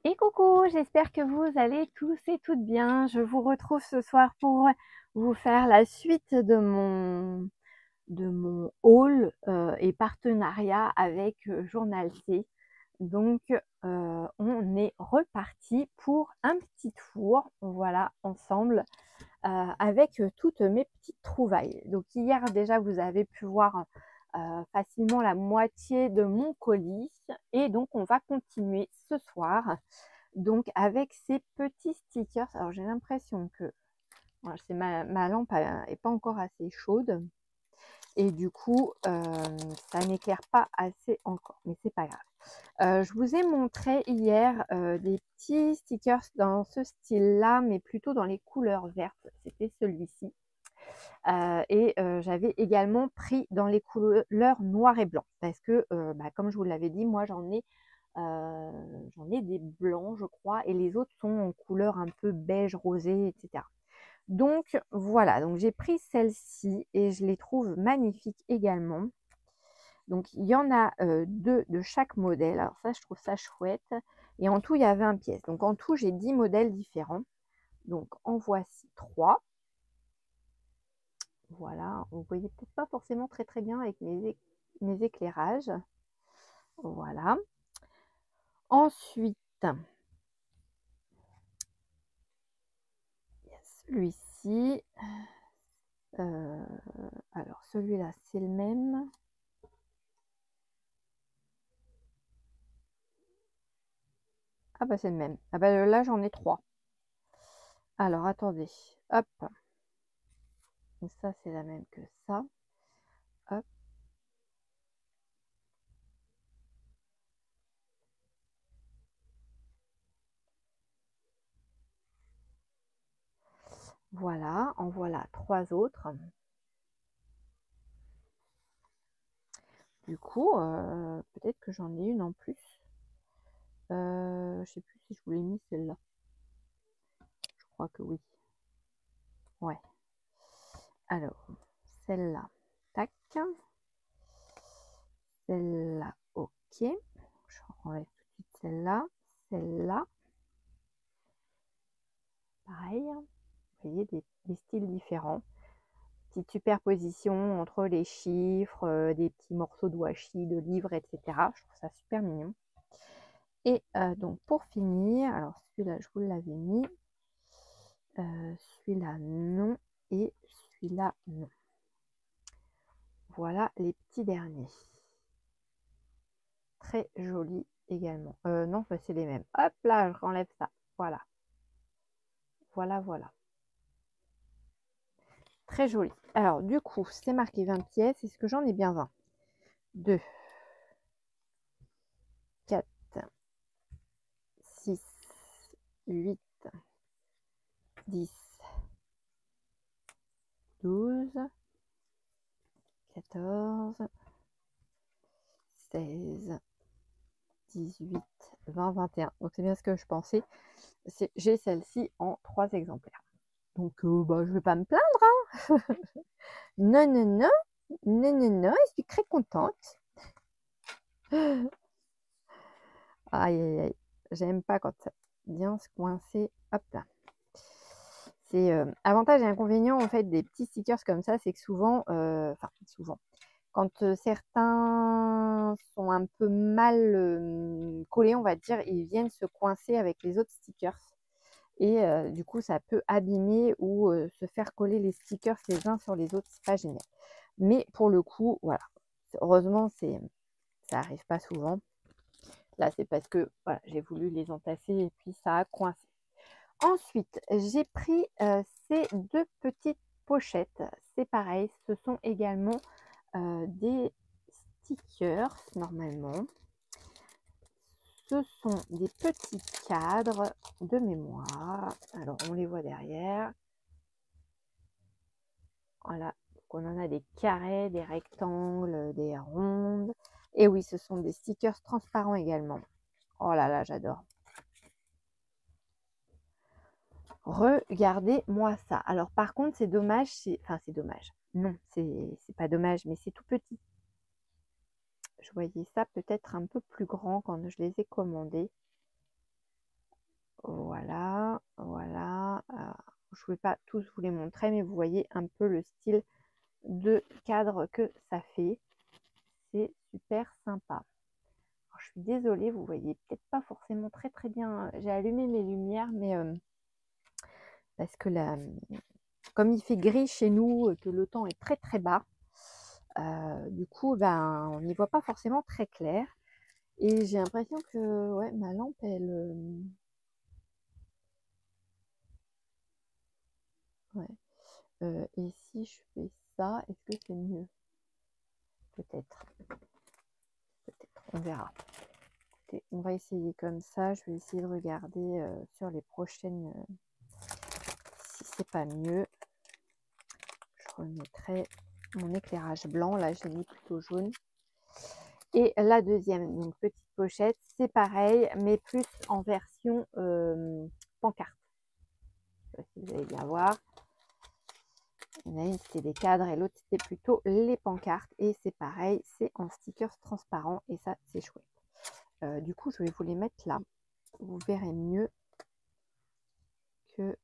Et coucou, j'espère que vous allez tous et toutes bien. Je vous retrouve ce soir pour vous faire la suite de mon haul et partenariat avec Journal C. Donc, on est reparti pour un petit tour, voilà, ensemble, avec toutes mes petites trouvailles. Donc, hier, déjà, vous avez pu voir facilement la moitié de mon colis. Et donc, on va continuer ce soir donc avec ces petits stickers. Alors j'ai l'impression que voilà, c'est ma lampe est pas encore assez chaude et du coup ça n'éclaire pas assez encore, mais c'est pas grave. Je vous ai montré hier des petits stickers dans ce style là, mais plutôt dans les couleurs vertes. C'était celui-ci. J'avais également pris dans les couleurs noir et blanc parce que comme je vous l'avais dit, moi j'en ai des blancs, je crois, et les autres sont en couleur un peu beige rosé, etc. Donc voilà, donc j'ai pris celle-ci et je les trouve magnifiques également. Donc il y en a deux de chaque modèle. Alors ça, je trouve ça chouette. Et en tout, il y a 20 pièces. Donc en tout, j'ai 10 modèles différents. Donc en voici 3. Voilà, vous voyez peut-être pas forcément très très bien avec mes éclairages. Voilà. Ensuite, il y a celui-ci. Euh, alors celui-là, c'est le même. Ah bah c'est le même. Ah bah là, j'en ai 3. Alors attendez. Hop. Donc ça, c'est la même que ça. Hop. Voilà. En voilà 3 autres. Du coup, peut-être que j'en ai une en plus. Je sais plus si je vous l'ai mis celle-là. Je crois que oui. Ouais. Alors, celle-là. Tac. Celle-là. Ok. Je enlève tout de suite celle-là. Celle-là. Pareil. Vous voyez, des styles différents. Petite superposition entre les chiffres, des petits morceaux de washi, de livres, etc. Je trouve ça super mignon. Et donc pour finir, alors celui-là, je vous l'avais mis. Celui-là, non. Et celui-là, non. Voilà les petits derniers. Très jolis également. Non, c'est les mêmes. Hop là, je renlève ça. Voilà. Voilà, voilà. Très joli. Alors, du coup, c'est marqué 20 pièces. Est-ce que j'en ai bien 20? 2, 4, 6, 8, 10, 12, 14, 16, 18, 20, 21. Donc, c'est bien ce que je pensais. J'ai celle-ci en 3 exemplaires. Donc, je ne vais pas me plaindre. Hein. Non, non, non. Non, non, non. Je suis très contente. Aïe, aïe, aïe. J'aime pas quand ça vient se coincer. Hop là. C'est avantage et inconvénient en fait des petits stickers comme ça, c'est que souvent, quand certains sont un peu mal collés, on va dire, ils viennent se coincer avec les autres stickers. Et du coup, ça peut abîmer ou se faire coller les stickers les uns sur les autres. C'est pas génial. Mais pour le coup, voilà. Heureusement, ça arrive pas souvent. Là, c'est parce que voilà, j'ai voulu les entasser et puis ça a coincé. Ensuite, j'ai pris ces 2 petites pochettes. C'est pareil, ce sont également des stickers normalement. Ce sont des petits cadres de mémoire. Alors, on les voit derrière. Voilà, donc on en a des carrés, des rectangles, des rondes. Et oui, ce sont des stickers transparents également. Oh là là, j'adore. Regardez-moi ça. Alors par contre, c'est dommage, enfin c'est dommage. Non, c'est pas dommage, mais c'est tout petit. Je voyais ça peut-être un peu plus grand quand je les ai commandés. Voilà, voilà. Je ne vais pas tous vous les montrer, mais vous voyez un peu le style de cadre que ça fait. C'est super sympa. Alors, je suis désolée, vous voyez peut-être pas forcément très très bien. J'ai allumé mes lumières, mais parce que comme il fait gris chez nous, que le temps est très très bas, du coup, ben, on n'y voit pas forcément très clair. Et j'ai l'impression que ouais, ma lampe, elle... ouais. Et si je fais ça, est-ce que c'est mieux? Peut-être. Peut-être. On verra. Écoutez, on va essayer comme ça. Je vais essayer de regarder sur les prochaines si c'est pas mieux. Je remettrai mon éclairage blanc. Là, j'ai mis plutôt jaune. Et la deuxième, donc petite pochette, c'est pareil, mais plus en version pancarte. Je sais pas si vous allez bien voir. Il y en a une, c'était des cadres et l'autre, c'était plutôt les pancartes. Et c'est pareil, c'est en stickers transparents et ça, c'est chouette. Du coup, je vais vous les mettre là. Vous verrez mieux que...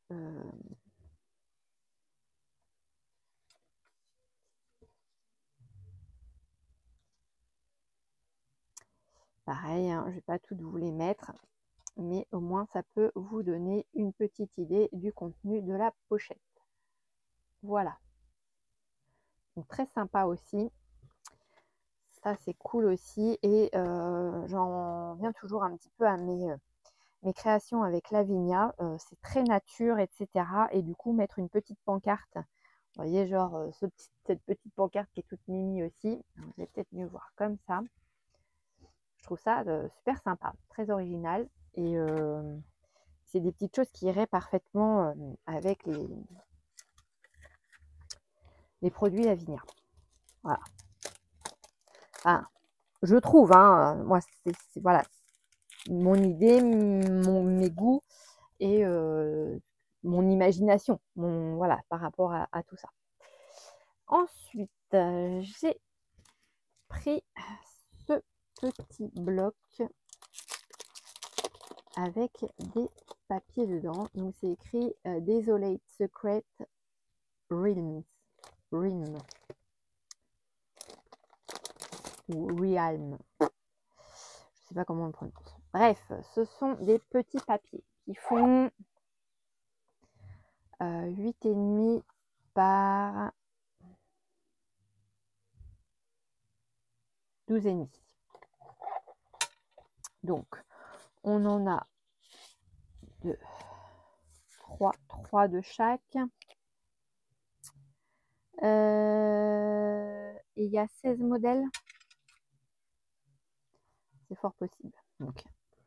pareil, hein, je ne vais pas toutes vous les mettre, mais au moins, ça peut vous donner une petite idée du contenu de la pochette. Voilà. Donc, très sympa aussi. Ça, c'est cool aussi. Et j'en viens toujours un petit peu à mes créations avec Lavinia. C'est très nature, etc. Et du coup, mettre une petite pancarte. Vous voyez, genre cette petite pancarte qui est toute mimi aussi. Vous allez peut-être mieux voir comme ça. Je trouve ça super sympa, très original. Et c'est des petites choses qui iraient parfaitement avec les produits Lavinia. Voilà. Enfin, je trouve, hein, moi, c'est voilà, mon idée, mes goûts et mon imagination, voilà, par rapport à tout ça. Ensuite, j'ai pris ce petit bloc avec des papiers dedans. Donc, c'est écrit Desolate Secret Realms. Realm. Ou Realm. Je ne sais pas comment on le prononce. Bref, ce sont des petits papiers qui font 8,5 par 12,5. Donc, on en a 3 de chaque. Et il y a 16 modèles. C'est fort possible. Donc,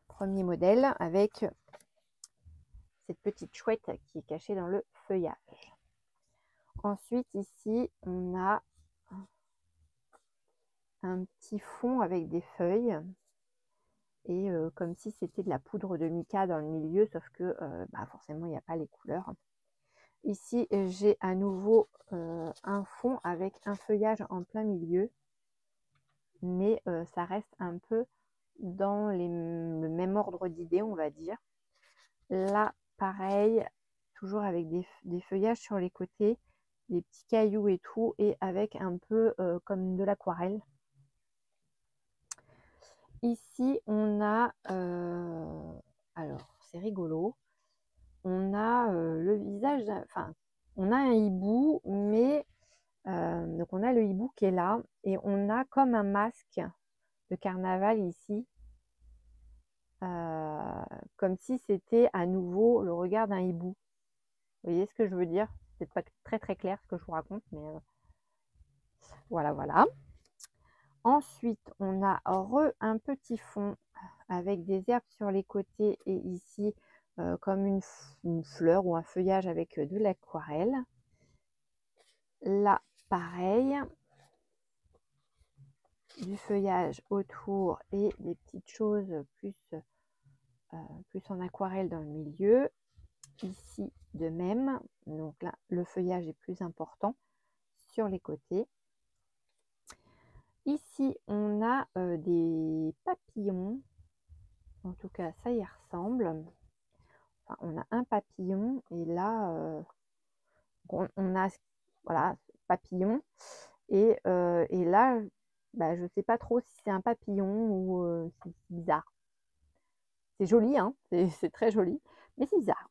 premier modèle avec cette petite chouette qui est cachée dans le feuillage. Ensuite, ici, on a un petit fond avec des feuilles. Et comme si c'était de la poudre de mica dans le milieu, sauf que forcément, il n'y a pas les couleurs. Ici, j'ai à nouveau un fond avec un feuillage en plein milieu. Mais ça reste un peu dans le même ordre d'idées, on va dire. Là, pareil, toujours avec des feuillages sur les côtés, des petits cailloux et tout, et avec un peu comme de l'aquarelle. Ici, on a, alors c'est rigolo, on a le visage, enfin, on a un hibou, mais donc on a le hibou qui est là, et on a comme un masque de carnaval ici, comme si c'était à nouveau le regard d'un hibou. Vous voyez ce que je veux dire? C'est peut-être pas très très clair ce que je vous raconte, mais voilà, voilà. Ensuite, on a un petit fond avec des herbes sur les côtés et ici comme une fleur ou un feuillage avec de l'aquarelle. Là, pareil, du feuillage autour et des petites choses plus en aquarelle dans le milieu. Ici, de même. Donc là, le feuillage est plus important sur les côtés. Ici, on a des papillons. En tout cas, ça y ressemble. enfin, on a un papillon et là, on a voilà, papillon. Et là, bah, je ne sais pas trop si c'est un papillon ou c'est bizarre. C'est joli, hein, c'est très joli, mais c'est bizarre.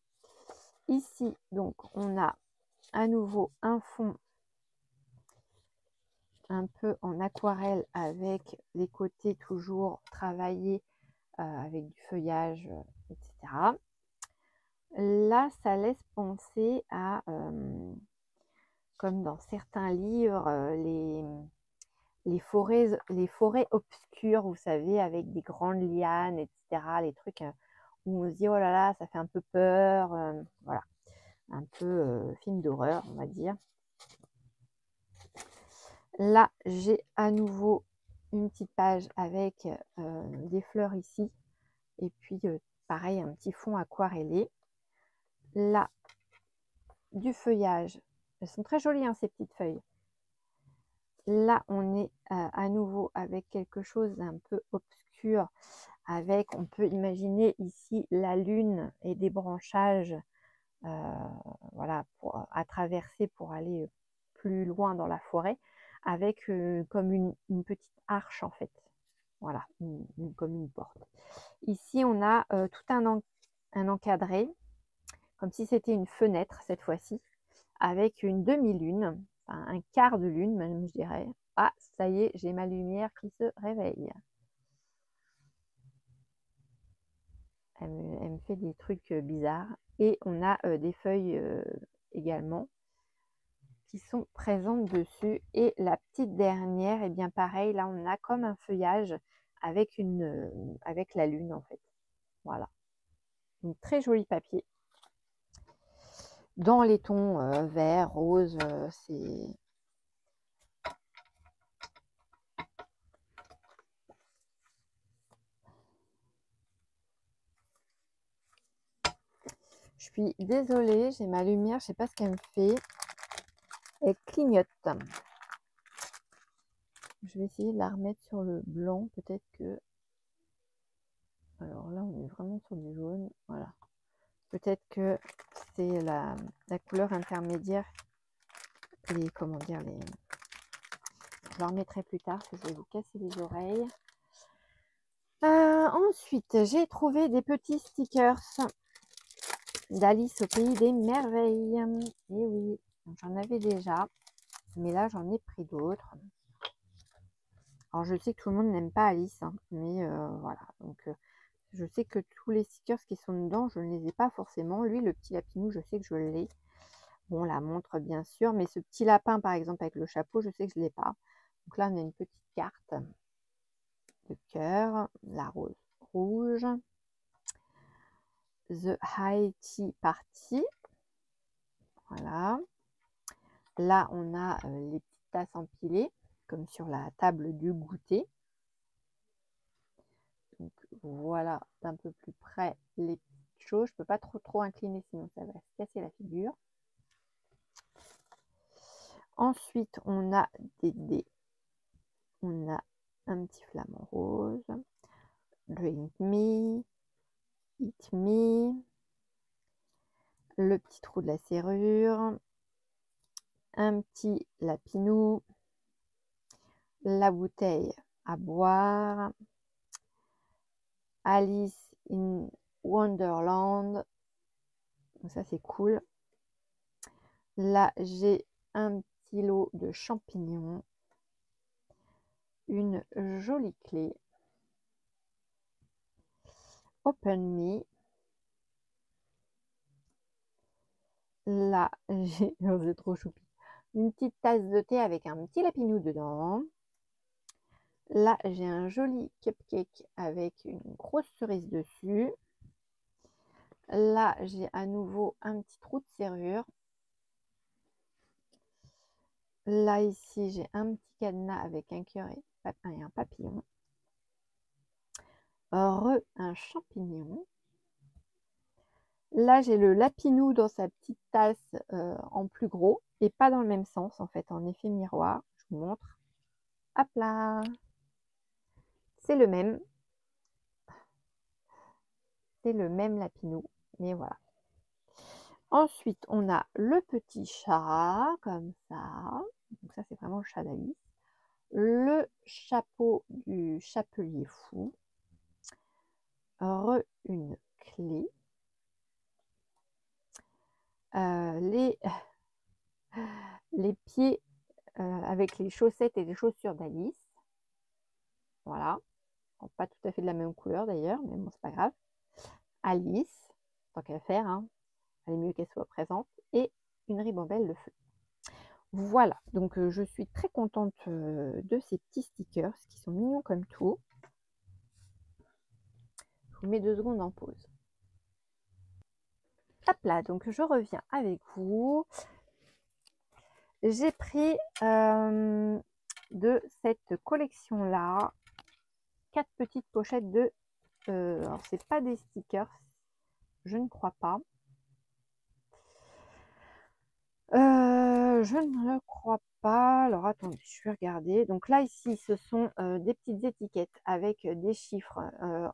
Ici, donc, on a à nouveau un fond un peu en aquarelle avec les côtés toujours travaillés avec du feuillage, etc. Là, ça laisse penser à, comme dans certains livres, les forêts obscures, vous savez, avec des grandes lianes, etc. Les trucs où on se dit, oh là là, ça fait un peu peur. Voilà, un peu film d'horreur, on va dire. Là, j'ai à nouveau une petite page avec des fleurs ici. Et puis, pareil, un petit fond aquarellé. Là, du feuillage. Elles sont très jolies, hein, ces petites feuilles. Là, on est à nouveau avec quelque chose d'un peu obscur. Avec, on peut imaginer ici la lune et des branchages voilà, à traverser pour aller plus loin dans la forêt, avec comme une petite arche en fait. Voilà, comme une porte. Ici, on a tout un encadré, comme si c'était une fenêtre cette fois-ci, avec une demi-lune, enfin, un quart de lune même, je dirais. Ah, ça y est, j'ai ma lumière qui se réveille. Elle me fait des trucs bizarres. Et on a des feuilles également qui sont présentes dessus. Et la petite dernière, et bien pareil, là on a comme un feuillage avec la lune en fait. Voilà. Donc très joli papier. Dans les tons vert, rose, c'est... Je suis désolée, j'ai ma lumière, je ne sais pas ce qu'elle me fait. Elle clignote. Je vais essayer de la remettre sur le blanc, peut-être que... Alors là, on est vraiment sur du jaune. Voilà. Peut-être que c'est la couleur intermédiaire. Comment dire, je la remettrai plus tard, parce que je vais vous casser les oreilles. Ensuite, j'ai trouvé des petits stickers d'Alice au pays des merveilles. Et oui, j'en avais déjà, mais là, j'en ai pris d'autres. Alors, je sais que tout le monde n'aime pas Alice, hein, mais voilà. Donc, je sais que tous les stickers qui sont dedans, je ne les ai pas forcément. Lui, le petit lapinou, je sais que je l'ai. Bon, la montre, bien sûr, mais ce petit lapin, par exemple, avec le chapeau, je sais que je ne l'ai pas. Donc là, on a une petite carte de cœur, la rose rouge, The High Tea Party. Voilà. Là, on a les petites tasses empilées, comme sur la table du goûter. Donc voilà, d'un peu plus près les petites choses. Je ne peux pas trop incliner, sinon ça va se casser la figure. Ensuite, on a des dés. On a un petit flamant rose. Drink me. Eat me. Le petit trou de la serrure. Un petit lapinou. La bouteille à boire. Alice in Wonderland. Donc ça, c'est cool. Là, j'ai un petit lot de champignons. Une jolie clé. Open me. Là, j'ai c'est trop choupi. Une petite tasse de thé avec un petit lapinou dedans. Là, j'ai un joli cupcake avec une grosse cerise dessus. Là, j'ai à nouveau un petit trou de serrure. Là, ici, j'ai un petit cadenas avec un cœur et un papillon. Un champignon. Là, j'ai le lapinou dans sa petite tasse en plus gros et pas dans le même sens, en fait, en effet miroir. Je vous montre. Hop là! C'est le même. C'est le même lapinou, mais voilà. Ensuite, on a le petit chat, comme ça. Donc ça, c'est vraiment le chat d'Alice. Le chapeau du chapelier fou. Une clé. Les pieds avec les chaussettes et les chaussures d'Alice. Voilà. Bon, pas tout à fait de la même couleur d'ailleurs, mais bon, c'est pas grave. Alice, tant qu'à faire, hein. Elle est mieux qu'elle soit présente. Et une ribambelle de feu. Voilà, donc je suis très contente de ces petits stickers qui sont mignons comme tout. Je vous mets 2 secondes en pause. Hop là, donc je reviens avec vous. J'ai pris de cette collection-là 4 petites pochettes de... alors, c'est pas des stickers, je ne crois pas. Je ne le crois pas. Alors, attendez, je vais regarder. Donc là, ici, ce sont des petites étiquettes avec des chiffres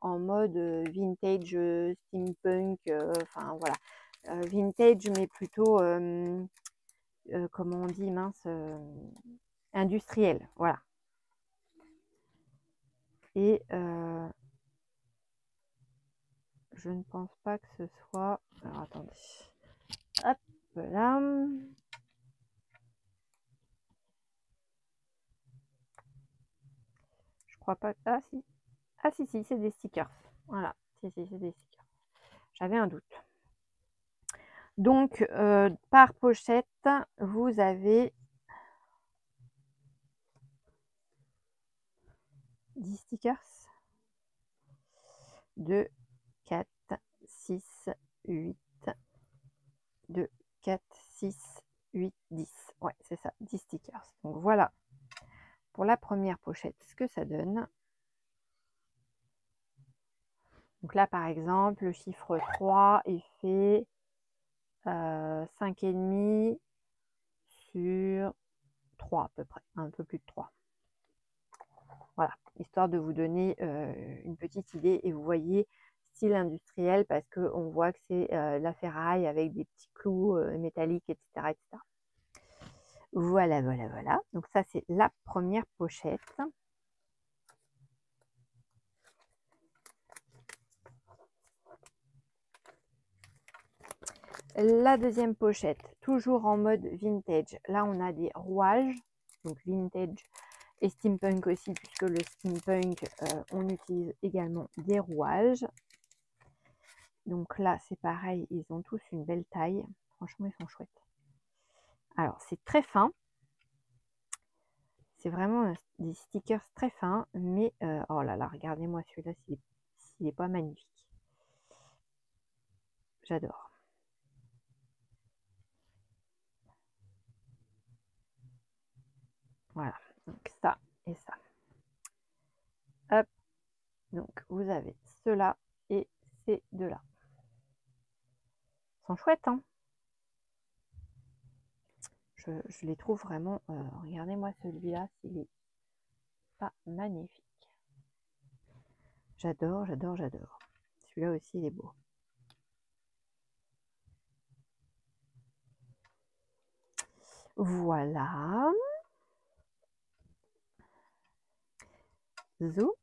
en mode vintage, steampunk, enfin voilà. Vintage, mais plutôt, comment on dit, mince, industriel, voilà. Et je ne pense pas que ce soit... Alors, attendez. Hop là. Je crois pas... Ah, si. Ah, si, c'est des stickers. Voilà. Si, c'est des stickers. J'avais un doute. Donc, par pochette, vous avez 10 stickers. 2, 4, 6, 8, 2, 4, 6, 8, 10. Ouais, c'est ça, 10 stickers. Donc, voilà pour la première pochette ce que ça donne. Donc là, par exemple, le chiffre 3 est fait 5,5 sur 3 à peu près, un peu plus de 3. Voilà, histoire de vous donner une petite idée. Et vous voyez, style industriel, parce qu'on voit que c'est la ferraille avec des petits clous métalliques, etc., etc. Voilà, voilà, voilà. Donc ça, c'est la première pochette. La deuxième pochette, toujours en mode vintage. Là, on a des rouages, donc vintage et steampunk aussi, puisque le steampunk, on utilise également des rouages. Donc là, c'est pareil, ils ont tous une belle taille. Franchement, ils sont chouettes. Alors, c'est très fin. C'est vraiment des stickers très fins, mais oh là là, regardez-moi celui-là, s'il n'est pas magnifique. J'adore. Voilà, donc ça et ça. Hop, donc vous avez ceux-là et ces deux-là. Ils sont chouettes, hein. Je les trouve vraiment... regardez-moi celui-là, s'il est pas magnifique. J'adore, j'adore, j'adore. Celui-là aussi, il est beau. Voilà. Zou.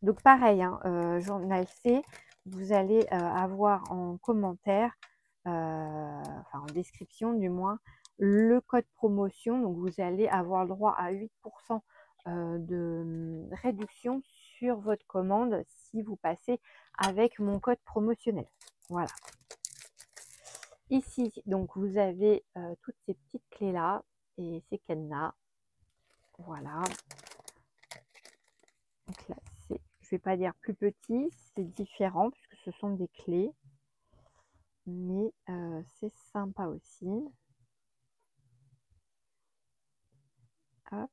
Donc pareil, hein, journal C, vous allez avoir en commentaire, enfin en description du moins, le code promotion. Donc vous allez avoir le droit à 8% de réduction sur votre commande si vous passez avec mon code promotionnel. Voilà. Ici, donc vous avez toutes ces petites clés là et ces cadenas. Voilà. Donc là, c'est, je vais pas dire plus petit, c'est différent puisque ce sont des clés, mais c'est sympa aussi. Hop.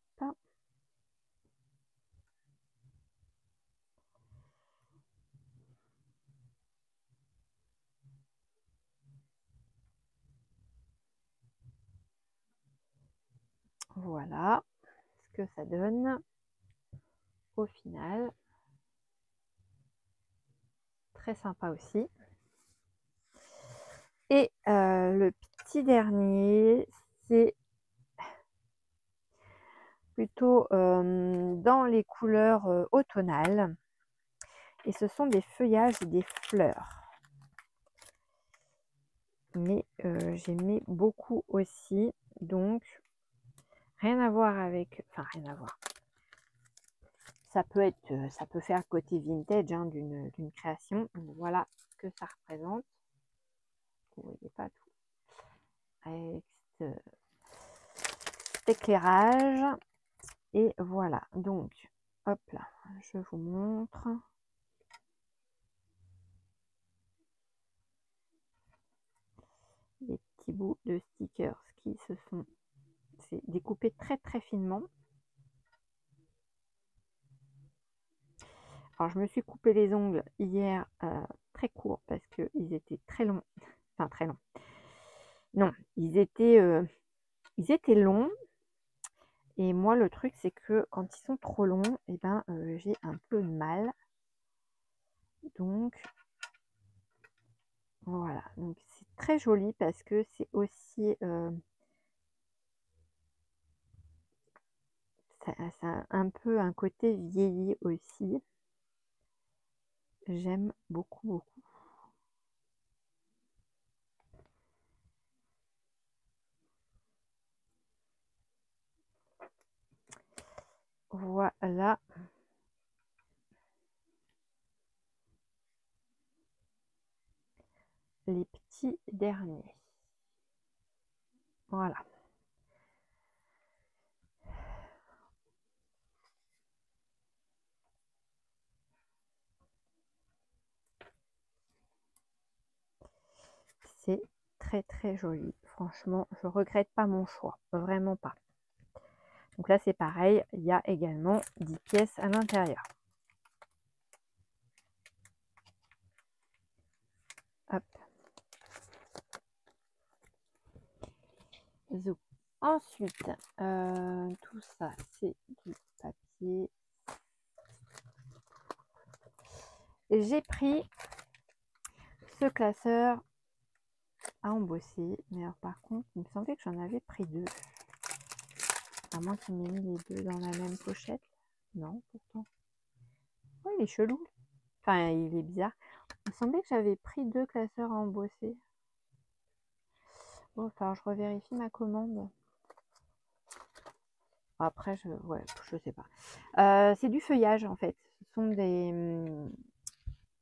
Voilà ce que ça donne au final. Très sympa aussi. Et le petit dernier, c'est plutôt dans les couleurs automnales. Et ce sont des feuillages et des fleurs. Mais j'aimais beaucoup aussi. Donc, rien à voir avec... Enfin, rien à voir. Ça peut être, ça peut faire le côté vintage hein, d'une création. Donc, voilà ce que ça représente. Vous voyez pas tout. Avec cet éclairage. Et voilà. Donc, hop là, je vous montre. Les petits bouts de stickers qui se sont découpés très très finement. Alors, je me suis coupé les ongles hier très court parce qu'ils étaient très longs. Enfin, très longs. Non, ils étaient longs. Et moi, le truc, c'est que quand ils sont trop longs, eh ben, j'ai un peu de mal. Donc, voilà. Donc, c'est très joli parce que c'est aussi... ça a un peu un côté vieilli aussi. J'aime beaucoup, beaucoup. Voilà. Les petits derniers. Voilà. C'est très très joli. Franchement, je regrette pas mon choix. Vraiment pas. Donc là, c'est pareil. Il y a également 10 pièces à l'intérieur. Hop. Zou. Ensuite, tout ça, c'est du papier. J'ai pris ce classeur à embosser. Mais alors, par contre, il me semblait que j'en avais pris deux. À moins qu'il m'ait mis les deux dans la même pochette. Non, pourtant. Oh, il est chelou. Enfin, il est bizarre. Il me semblait que j'avais pris deux classeurs à embosser. Bon, enfin, je revérifie ma commande. Après, ouais, je sais pas. C'est du feuillage, en fait. Ce sont des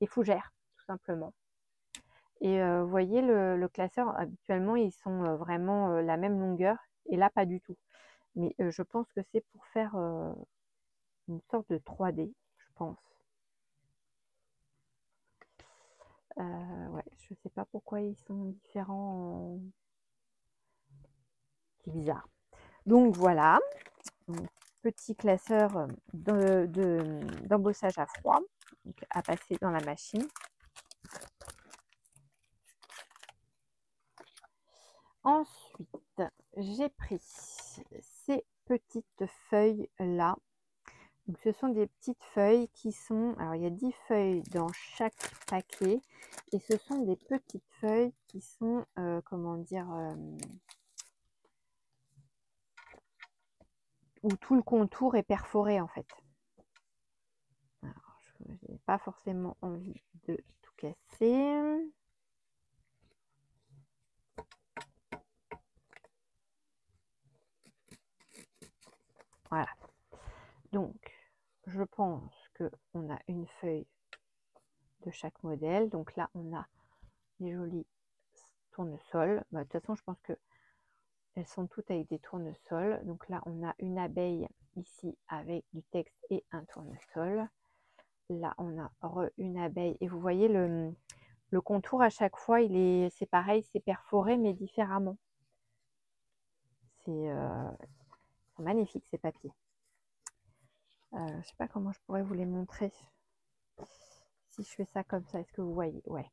fougères, tout simplement. Et vous voyez, le classeur, habituellement, ils sont vraiment la même longueur. Et là, pas du tout. Mais je pense que c'est pour faire une sorte de 3D, je pense. Ouais, je sais pas pourquoi ils sont différents. C'est bizarre. Donc voilà, donc, petit classeur d'embossage à froid donc, à passer dans la machine. Ensuite, j'ai pris ces petites feuilles là. Donc, ce sont des petites feuilles qui sont... Alors, il y a 10 feuilles dans chaque paquet. Et ce sont des petites feuilles qui sont, comment dire, où tout le contour est perforé en fait. Alors, je n'ai pas forcément envie de tout casser. Voilà. Donc, je pense qu'on a une feuille de chaque modèle. Donc là, on a des jolis tournesols. Bah, de toute façon, je pense que elles sont toutes avec des tournesols. Donc là, on a une abeille ici avec du texte et un tournesol. Là, on a une abeille. Et vous voyez, le contour à chaque fois, c'est pareil, c'est perforé, mais différemment. C'est magnifique ces papiers. Je ne sais pas comment je pourrais vous les montrer. Si je fais ça comme ça, est-ce que vous voyez? Ouais.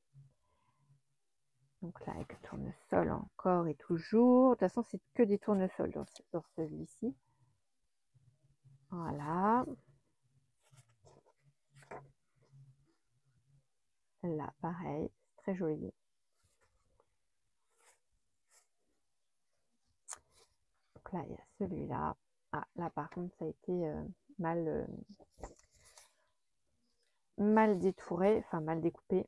Donc là, avec le tournesol encore et toujours. De toute façon, c'est que des tournesols dans celui-ci. Voilà. Là, pareil, très joli. là, il y a celui-là. Ah, là, par contre, ça a été mal détouré, enfin mal découpé.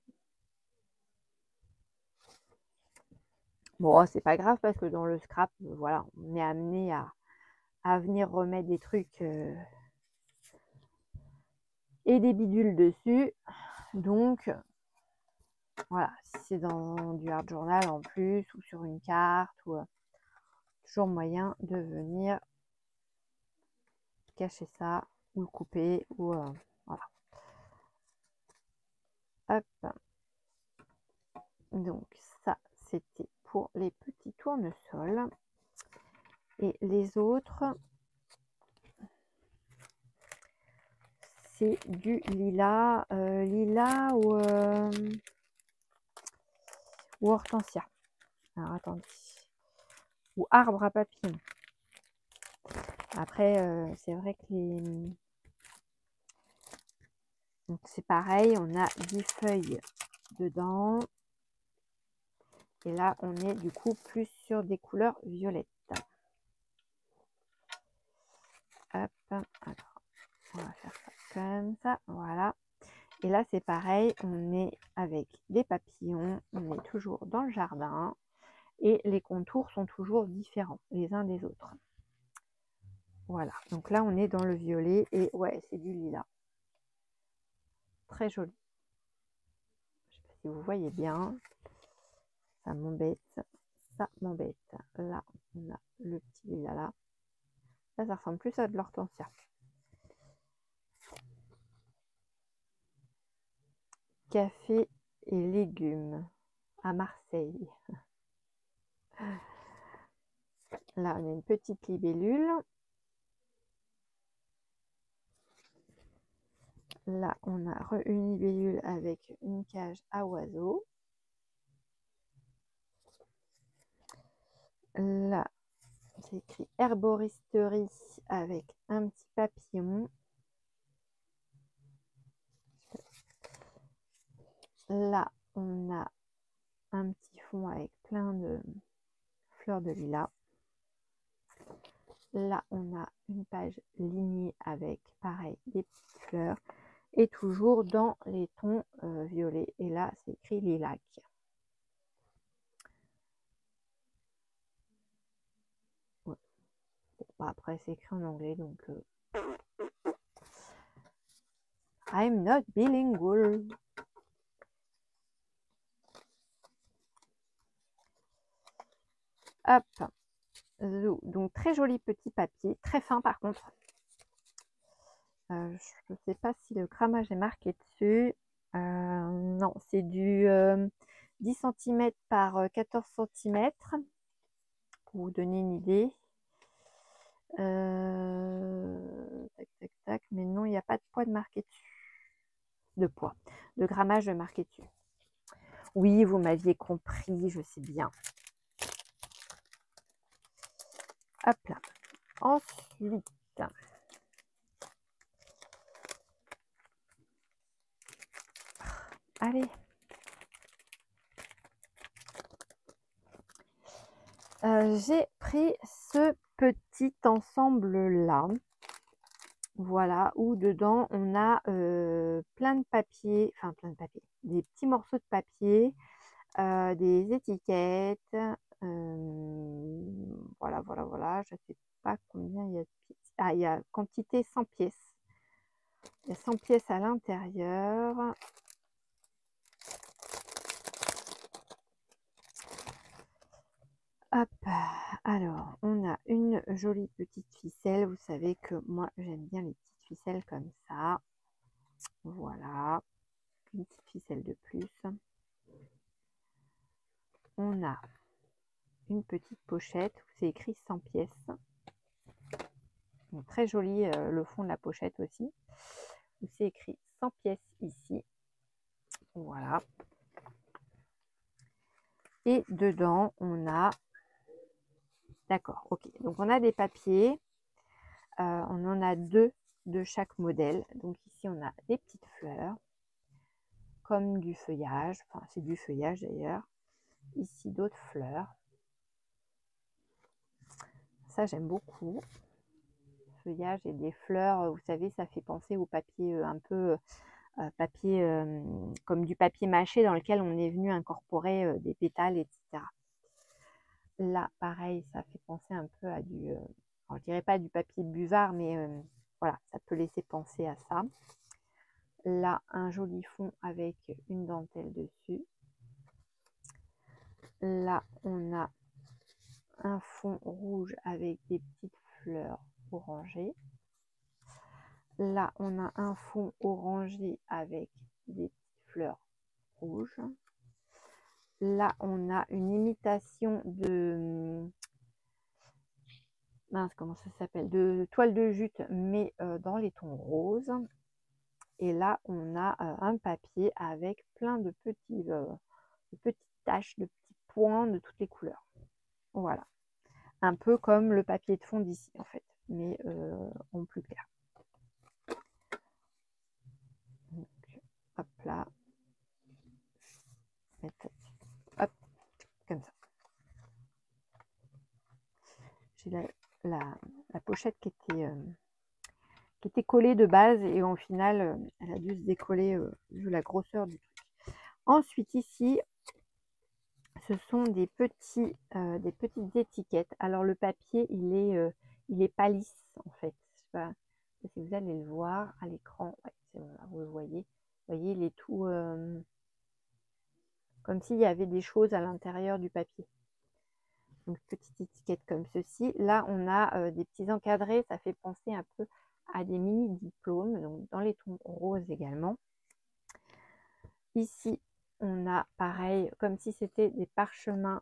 Bon, c'est pas grave parce que dans le scrap, voilà, on est amené à venir remettre des trucs et des bidules dessus. Donc, voilà, si c'est dans du hard journal en plus ou sur une carte, ou toujours moyen de venir cacher ça ou le couper ou voilà. Hop. Donc ça, c'était pour les petits tournesols. Et les autres, c'est du lilas, lilas ou hortensia. Alors attendez. Ou arbre à papillons. Après, c'est vrai que les... Donc c'est pareil, on a 10 feuilles dedans. Et là, on est du coup plus sur des couleurs violettes. Hop, alors, on va faire ça comme ça, voilà. Et là, c'est pareil, on est avec des papillons, on est toujours dans le jardin. Et les contours sont toujours différents les uns des autres. Voilà, donc là, on est dans le violet et ouais, c'est du lilas. Très joli. Je ne sais pas si vous voyez bien. Ça m'embête. Ça m'embête. Là, on a le petit lilas là. Là, ça ressemble plus à de l'hortensia. Café et légumes à Marseille. Là, on a une petite libellule. Là, on a une libellule avec une cage à oiseaux. Là, c'est écrit herboristerie avec un petit papillon. Là, on a un petit fond avec plein de fleurs de lilas. Là, on a une page lignée avec, pareil, des petites fleurs. Et toujours dans les tons violets. Et là, c'est écrit lilac. Ouais. Bon, bah après, c'est écrit en anglais, donc... I'm not bilingual. Hop. Donc, très joli petit papier. Très fin, par contre. Je ne sais pas si le grammage est marqué dessus. Non, c'est du 10 cm par 14 cm. Pour vous donner une idée. Tac, tac, tac. Mais non, il n'y a pas de poids de marqué dessus. De poids. De grammage marqué dessus. Oui, vous m'aviez compris, je sais bien. Hop là. Ensuite. Allez. J'ai pris ce petit ensemble-là. Voilà, où dedans, on a plein de papier, enfin plein de papier, des petits morceaux de papier, des étiquettes. Voilà, voilà, voilà. Je ne sais pas combien il y a de pièces. Ah, il y a quantité 100 pièces. Il y a 100 pièces à l'intérieur. Hop, alors on a une jolie petite ficelle. Vous savez que moi j'aime bien les petites ficelles comme ça. Voilà, une petite ficelle de plus. On a une petite pochette où c'est écrit 100 pièces. Donc, très joli le fond de la pochette aussi. Où c'est écrit 100 pièces ici. Voilà. Et dedans, on a... D'accord, ok. Donc, on a des papiers. On en a 2 de chaque modèle. Donc, ici, on a des petites fleurs. Comme du feuillage. Enfin, c'est du feuillage d'ailleurs. Ici, d'autres fleurs. ça, j'aime beaucoup. Feuillage et des fleurs, vous savez, ça fait penser au papier un peu papier comme du papier mâché dans lequel on est venu incorporer des pétales, etc. Là, pareil, ça fait penser un peu à du, alors, je dirais pas du papier buvard, mais voilà, ça peut laisser penser à ça. Là, un joli fond avec une dentelle dessus. Là, on a un fond rouge avec des petites fleurs orangées. Là, on a un fond orangé avec des petites fleurs rouges. Là, on a une imitation de, mince, comment ça s'appelle, de toile de jute, mais dans les tons roses. Et là, on a un papier avec plein de petites taches, de petits points de toutes les couleurs. Voilà. Un peu comme le papier de fond d'ici, en fait, mais en plus clair. Donc, hop là. Hop, comme ça. J'ai la pochette qui était collée de base et au final, elle a dû se décoller vu la grosseur du truc. Ensuite, ici, ce sont des petites étiquettes. Alors, le papier, il est pas lisse, en fait. Je sais pas si vous allez le voir à l'écran. Ouais, c'est bon, là, vous le voyez. Vous voyez, il est tout comme s'il y avait des choses à l'intérieur du papier. Donc, petite étiquette comme ceci. Là, on a des petits encadrés. Ça fait penser un peu à des mini-diplômes, donc dans les tons roses également. Ici, on a pareil, comme si c'était des parchemins.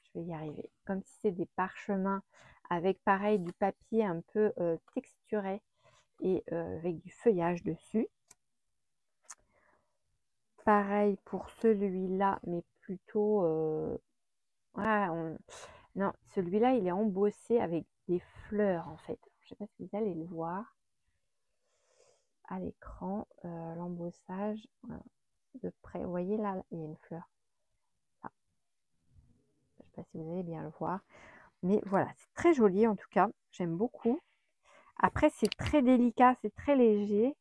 Je vais y arriver. Comme si c'était des parchemins avec pareil du papier un peu texturé et avec du feuillage dessus. Pareil pour celui-là, mais plutôt... non, celui-là, il est embossé avec des fleurs, en fait. Je ne sais pas si vous allez le voir à l'écran, l'embossage de près. Vous voyez là, il y a une fleur. Là. Je ne sais pas si vous allez bien le voir. Mais voilà, c'est très joli en tout cas. J'aime beaucoup. Après, c'est très délicat, c'est très léger.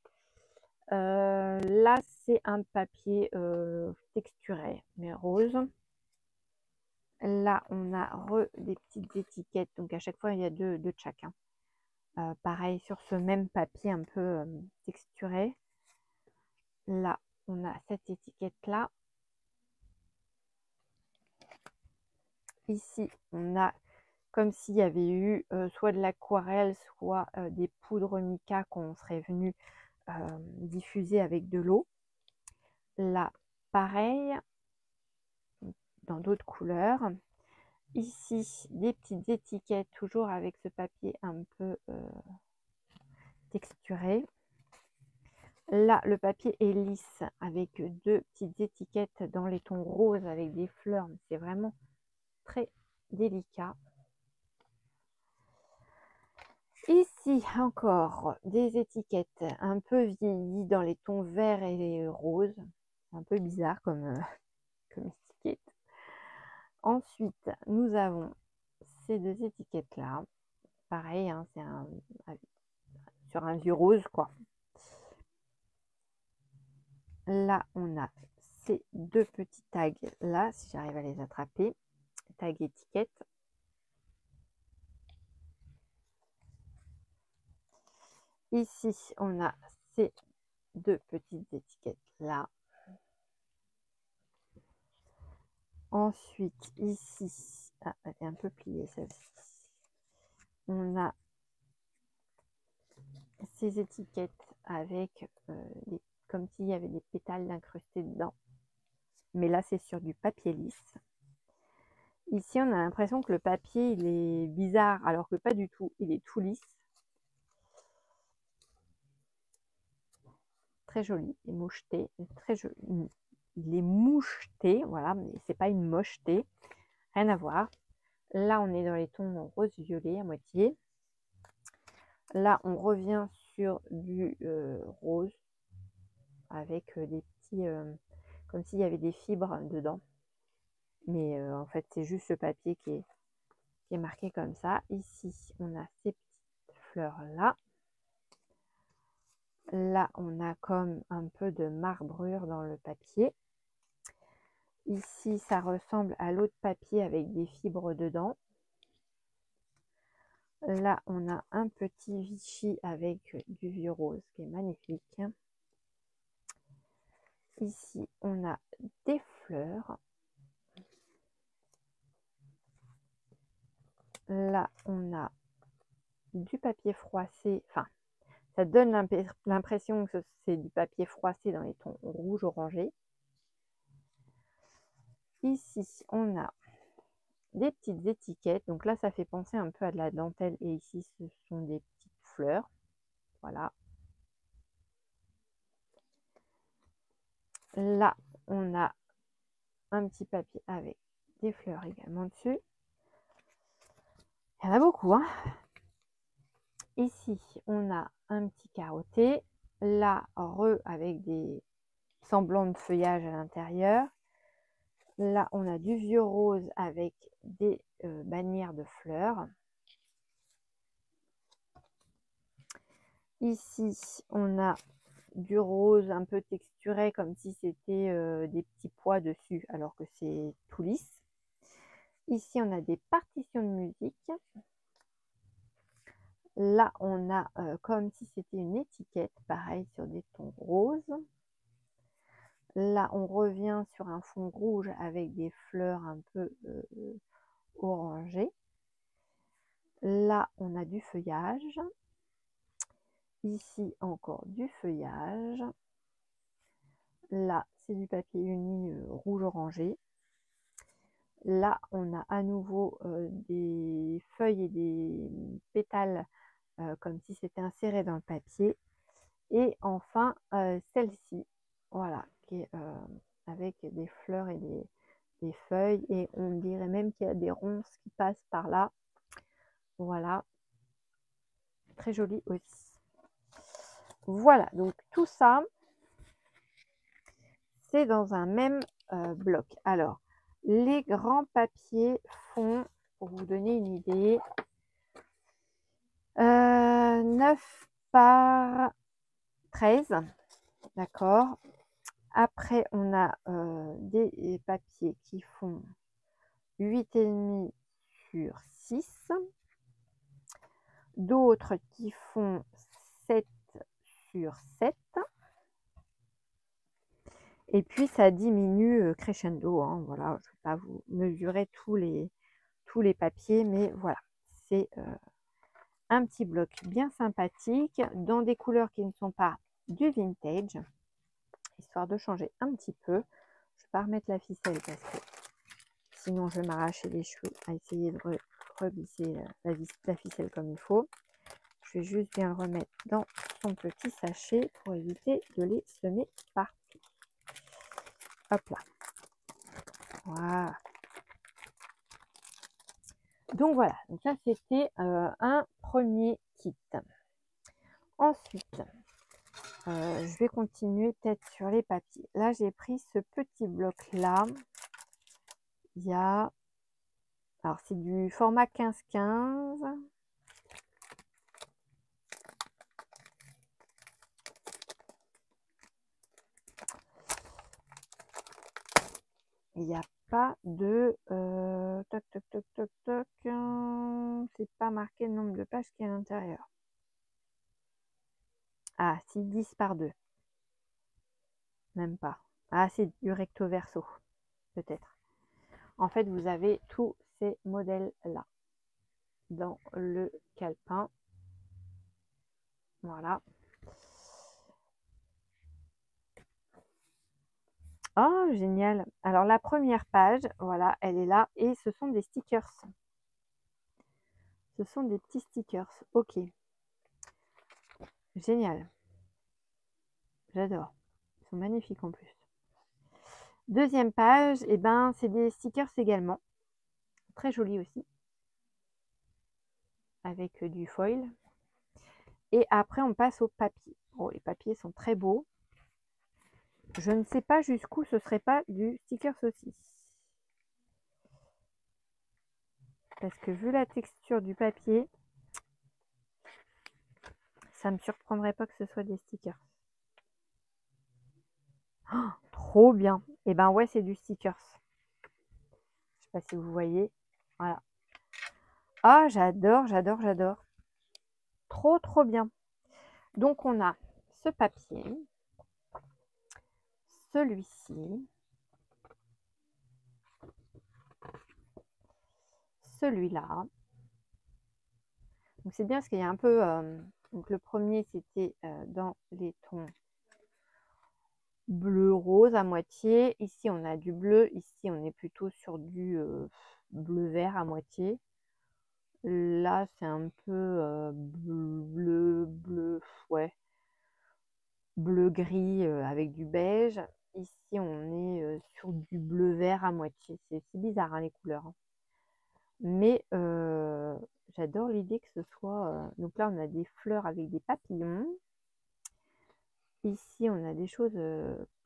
Là, c'est un papier texturé, mais rose. Là, on a des petites étiquettes. Donc, à chaque fois, il y a deux de chacun. Pareil, sur ce même papier un peu texturé. Là, on a cette étiquette-là. Ici, on a comme s'il y avait eu soit de l'aquarelle, soit des poudres mica qu'on serait venu diffuser avec de l'eau. Là, pareil, dans d'autres couleurs. Ici, des petites étiquettes, toujours avec ce papier un peu texturé. Là, le papier est lisse avec deux petites étiquettes dans les tons roses avec des fleurs. C'est vraiment très délicat. Ici, encore des étiquettes un peu vieillies dans les tons verts et roses. Un peu bizarre comme étiquette. Ensuite, nous avons ces deux étiquettes-là. Pareil, hein, c'est sur un vieux rose, quoi. Là, on a ces deux petits tags là, si j'arrive à les attraper. Tag étiquette. Ici, on a ces deux petites étiquettes là. Ensuite, ici, elle est un peu pliée celle-ci. On a ces étiquettes avec comme s'il y avait des pétales incrustés dedans. Mais là, c'est sur du papier lisse. Ici, on a l'impression que le papier, il est bizarre, alors que pas du tout. Il est tout lisse. Très joli. Et moucheté. Très joli. Il est moucheté, voilà, mais c'est pas une mocheté. Rien à voir. Là, on est dans les tons rose-violet à moitié. Là, on revient sur du rose avec des petits... comme s'il y avait des fibres dedans. Mais en fait, c'est juste ce papier qui est qui est marqué comme ça. Ici, on a ces petites fleurs-là. Là, on a comme un peu de marbrure dans le papier. Ici, ça ressemble à l'autre papier avec des fibres dedans. Là, on a un petit Vichy avec du vieux rose qui est magnifique. Ici, on a des fleurs. Là, on a du papier froissé. Enfin, ça donne l'impression que c'est du papier froissé dans les tons rouge orangé. Ici, on a des petites étiquettes. Donc là, ça fait penser un peu à de la dentelle. Et ici, ce sont des petites fleurs. Voilà. Là, on a un petit papier avec des fleurs également dessus. Il y en a beaucoup, hein. Ici, on a un petit carotté. Là, avec des semblants de feuillage à l'intérieur. Là, on a du vieux rose avec des bannières de fleurs. Ici, on a du rose un peu texturé comme si c'était des petits pois dessus alors que c'est tout lisse. Ici, on a des partitions de musique. Là, on a comme si c'était une étiquette, pareil sur des tons roses. Là, on revient sur un fond rouge avec des fleurs un peu orangées. Là, on a du feuillage. Ici, encore du feuillage. Là, c'est du papier uni rouge orangé. Là, on a à nouveau des feuilles et des pétales comme si c'était inséré dans le papier. Et enfin, celle-ci, voilà, qui est avec des fleurs et des feuilles. Et on dirait même qu'il y a des ronces qui passent par là. Voilà. Très joli aussi. Voilà, donc tout ça, c'est dans un même bloc. Alors, les grands papiers font, pour vous donner une idée, 9 par 13. D'accord. Après, on a des papiers qui font 8,5 sur 6. D'autres qui font 7 sur 7. Et puis, ça diminue crescendo. Hein, voilà, je ne vais pas vous mesurer tous les papiers, mais voilà, c'est un petit bloc bien sympathique dans des couleurs qui ne sont pas du vintage, histoire de changer un petit peu. Je ne vais pas remettre la ficelle parce que sinon je vais m'arracher les cheveux à essayer de reglisser la ficelle comme il faut. Je vais juste bien le remettre dans son petit sachet pour éviter de les semer partout. Hop là. Voilà. Donc voilà, donc ça c'était un premier kit. Ensuite, je vais continuer peut-être sur les papiers. Là, j'ai pris ce petit bloc-là. Il y a... Alors, c'est du format 15-15. Il n'y a pas de... toc, toc, toc, toc, toc. C'est pas marqué le nombre de pages qu'il y a à l'intérieur. Ah, si, 10 par 2. Même pas. Ah, c'est du recto verso, peut-être. En fait, vous avez tous ces modèles-là dans le calepin. Voilà. Oh, génial. Alors, la première page, voilà, elle est là. Et ce sont des stickers. Ce sont des petits stickers. Ok. Génial. J'adore. Ils sont magnifiques en plus. Deuxième page, et ben, c'est des stickers également. Très jolis aussi. Avec du foil. Et après, on passe au papier. Oh, les papiers sont très beaux. Je ne sais pas jusqu'où ce serait pas du sticker saucisse. parce que vu la texture du papier, ça me surprendrait pas que ce soit des stickers. Oh, trop bien. Et ben ouais, c'est du stickers. Je sais pas si vous voyez. Voilà. Ah, j'adore, j'adore, j'adore. Trop, trop bien. Donc, on a ce papier, celui-ci, celui-là. Donc, c'est bien parce qu'il y a un peu... donc, le premier, c'était dans les tons bleu-rose à moitié. Ici, on a du bleu. Ici, on est plutôt sur du bleu-vert à moitié. Là, c'est un peu bleu, ouais, bleu-gris avec du beige. Ici, on est sur du bleu-vert à moitié. C'est bizarre, hein, les couleurs. Hein. Mais j'adore l'idée que ce soit... donc là, on a des fleurs avec des papillons. Ici, on a des choses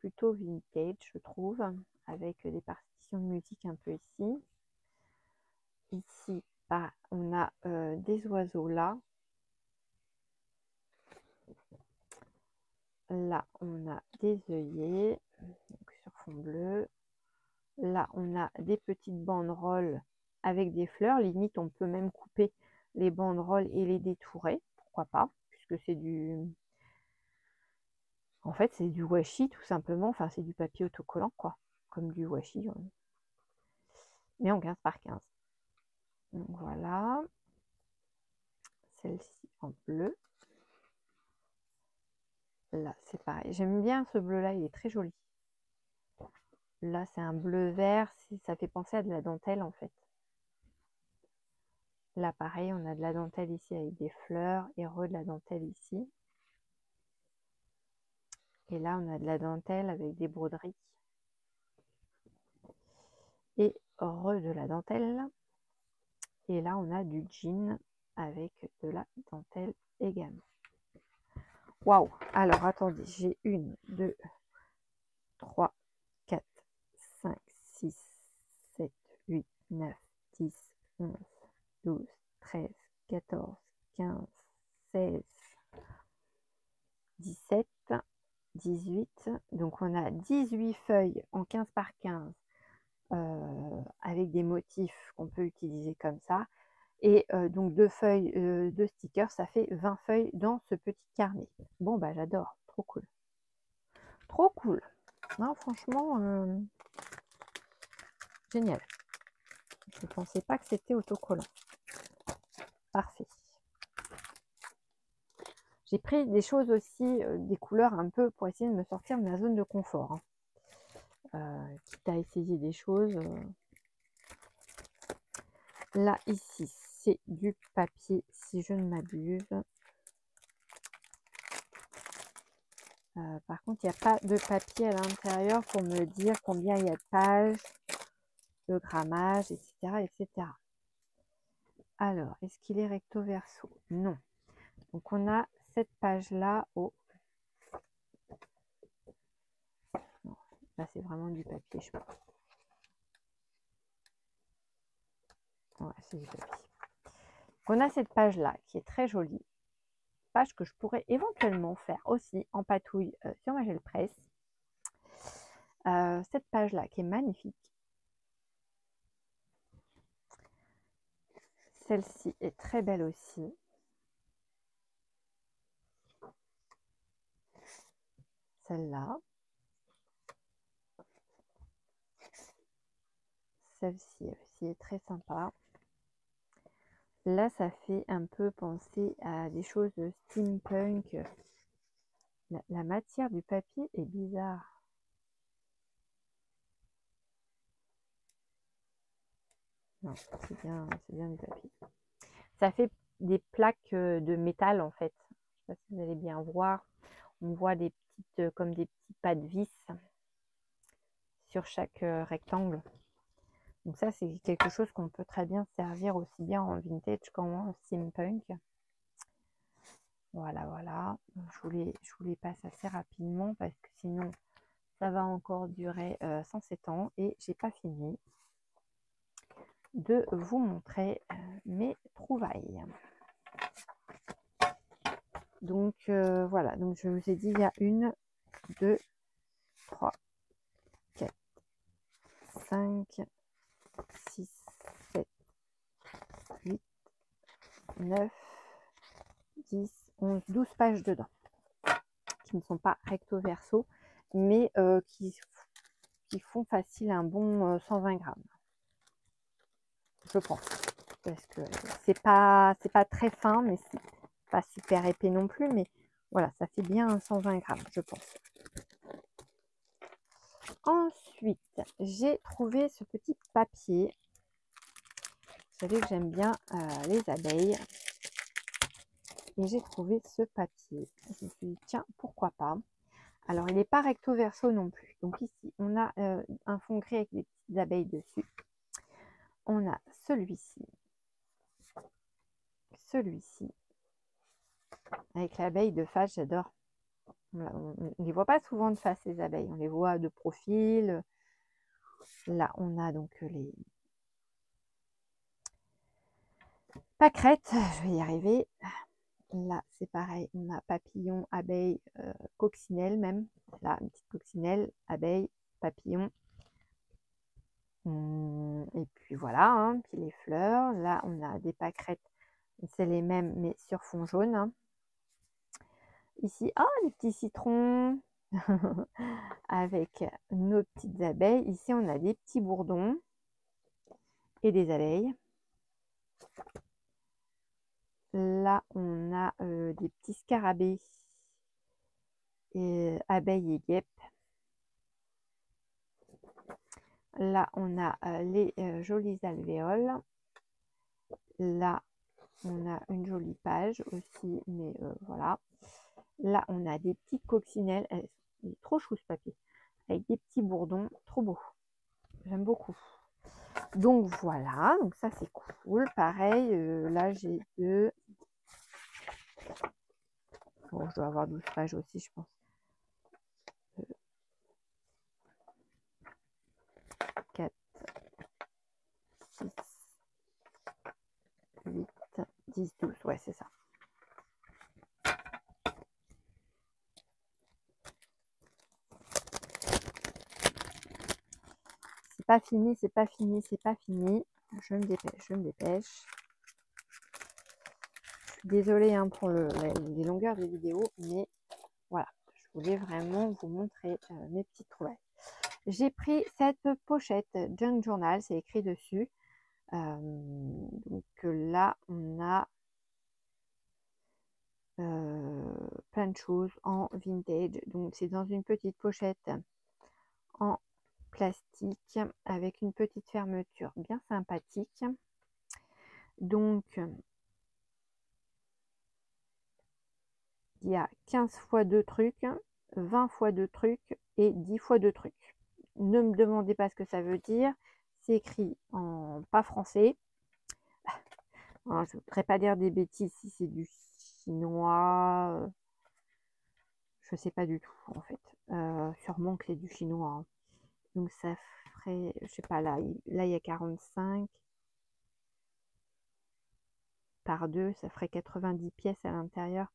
plutôt vintage, je trouve, avec des partitions de musique un peu ici. Ici, bah, on a des oiseaux là. Là, on a des œillets donc sur fond bleu. Là, on a des petites banderoles avec des fleurs. Limite, on peut même couper les banderoles et les détourer. Pourquoi pas, puisque c'est du... En fait, c'est du washi, tout simplement. Enfin, c'est du papier autocollant, quoi. Comme du washi. Mais en 15 par 15. Donc, voilà. Celle-ci en bleu. Là, c'est pareil. J'aime bien ce bleu-là. Il est très joli. Là, c'est un bleu vert. Ça fait penser à de la dentelle, en fait. Là, pareil, on a de la dentelle ici avec des fleurs et de la dentelle ici. Et là, on a de la dentelle avec des broderies. Et de la dentelle. Et là, on a du jean avec de la dentelle également. Waouh! Alors, attendez, j'ai 1, 2, 3, 4, 5, 6, 7, 8, 9, 10, 11, 12, 13, 14, 15, 16, 17, 18. Donc, on a 18 feuilles en 15 par 15 avec des motifs qu'on peut utiliser comme ça. Et donc 2 feuilles de stickers, ça fait 20 feuilles dans ce petit carnet. Bon, bah j'adore, trop cool. Trop cool. Non, franchement, génial. Je ne pensais pas que c'était autocollant. Parfait. J'ai pris des choses aussi, des couleurs un peu pour essayer de me sortir de ma zone de confort. Hein. Quitte à essayer des choses. Là, ici, c'est du papier, si je ne m'abuse. Par contre, il n'y a pas de papier à l'intérieur pour me dire combien il y a de pages, le grammage, etc. etc. Alors, est-ce qu'il est recto verso? Non. Donc, on a cette page-là. Oh. Non, là, c'est vraiment du papier, je pense. Ouais, c'est du papier. Donc, on a cette page-là qui est très jolie. Page que je pourrais éventuellement faire aussi en patouille sur ma gel presse. Cette page-là qui est magnifique. Celle-ci est très belle aussi. Celle-là. Celle-ci aussi est très sympa. Là, ça fait un peu penser à des choses de steampunk. La matière du papier est bizarre. Non, c'est bien du papier. Ça fait des plaques de métal en fait. Je ne sais pas si vous allez bien voir. On voit des petites, comme des petits pas de vis sur chaque rectangle. Donc ça, c'est quelque chose qu'on peut très bien servir aussi bien en vintage qu'en steampunk. Voilà, voilà. Je vous les passe assez rapidement parce que sinon, ça va encore durer 107 ans et j'ai pas fini. de vous montrer mes trouvailles. Donc voilà, donc je vous ai dit, il y a 1, 2, 3, 4, 5, 6, 7, 8, 9, 10, 11, 12 pages dedans, qui ne sont pas recto verso, mais qui font facile un bon 120 grammes, je pense. Parce que c'est pas très fin, mais c'est pas super épais non plus, mais voilà, ça fait bien 120 grammes, je pense. Ensuite, j'ai trouvé ce petit papier. Vous savez que j'aime bien les abeilles. Et j'ai trouvé ce papier. Je me suis dit, tiens, pourquoi pas. Alors, il n'est pas recto verso non plus. Donc ici, on a un fond gris avec des petites abeilles dessus. On a celui-ci. Celui-ci. Avec l'abeille de face, j'adore. On ne les voit pas souvent de face, les abeilles. On les voit de profil. Là, on a donc les pâquerettes. Je vais y arriver. Là, c'est pareil. On a papillon, abeille, coccinelle même. Là, une petite coccinelle, abeille, papillon. Et puis voilà, hein, puis les fleurs. Là, on a des pâquerettes. C'est les mêmes, mais sur fond jaune. Hein. Ici, les petits citrons avec nos petites abeilles. Ici, on a des petits bourdons et des abeilles. Là, on a des petits scarabées, et abeilles et guêpes. Là, on a les jolies alvéoles. Là, on a une jolie page aussi, mais voilà. Là, on a des petites coccinelles. Il est trop chou ce papier. Avec des petits bourdons. Trop beau. J'aime beaucoup. Donc voilà. Donc ça, c'est cool. Pareil, là, j'ai deux. Bon, je dois avoir 12 pages aussi, je pense. 4, 6, 8, 10, 12. Ouais, c'est ça. C'est pas fini, c'est pas fini, c'est pas fini. Je me dépêche, je me dépêche. Je suis désolée hein, pour les longueurs des vidéos, mais voilà, je voulais vraiment vous montrer mes petites trouvailles. J'ai pris cette pochette Junk Journal, c'est écrit dessus. Donc là, on a plein de choses en vintage. Donc c'est dans une petite pochette en plastique avec une petite fermeture bien sympathique. Donc il y a 15 fois 2 trucs, 20 fois 2 trucs et 10 fois 2 trucs. Ne me demandez pas ce que ça veut dire. C'est écrit en pas français. Alors, je ne voudrais pas dire des bêtises si c'est du chinois. Je ne sais pas du tout en fait. Sûrement que c'est du chinois. Hein. Donc ça ferait, je sais pas, là il y a 45 par 2, ça ferait 90 pièces à l'intérieur.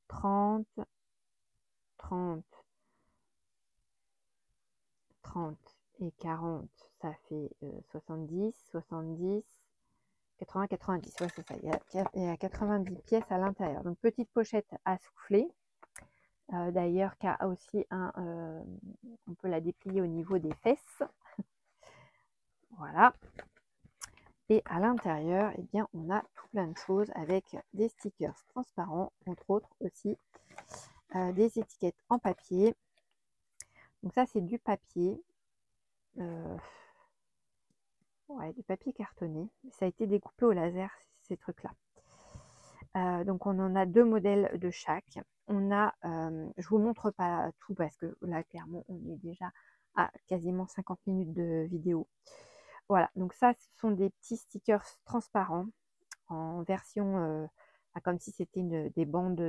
30, 30, 30 et 40, ça fait 70, 70, 80, 90. Ouais, c'est ça. Il y a 90 pièces à l'intérieur. Donc, petite pochette à souffler. D'ailleurs, qui a aussi on peut la déplier au niveau des fesses. Voilà. Et à l'intérieur, eh bien, on a tout plein de choses avec des stickers transparents, entre autres aussi des étiquettes en papier. Donc ça, c'est du papier. Ouais, du papier cartonné. Ça a été découpé au laser, ces trucs-là. Donc on en a 2 modèles de chaque. On a, je vous montre pas tout parce que là, clairement, on est déjà à quasiment 50 minutes de vidéo. Voilà, donc ça, ce sont des petits stickers transparents en version, comme si c'était des bandes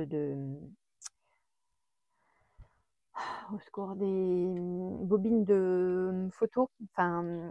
au secours, des bobines de photos, enfin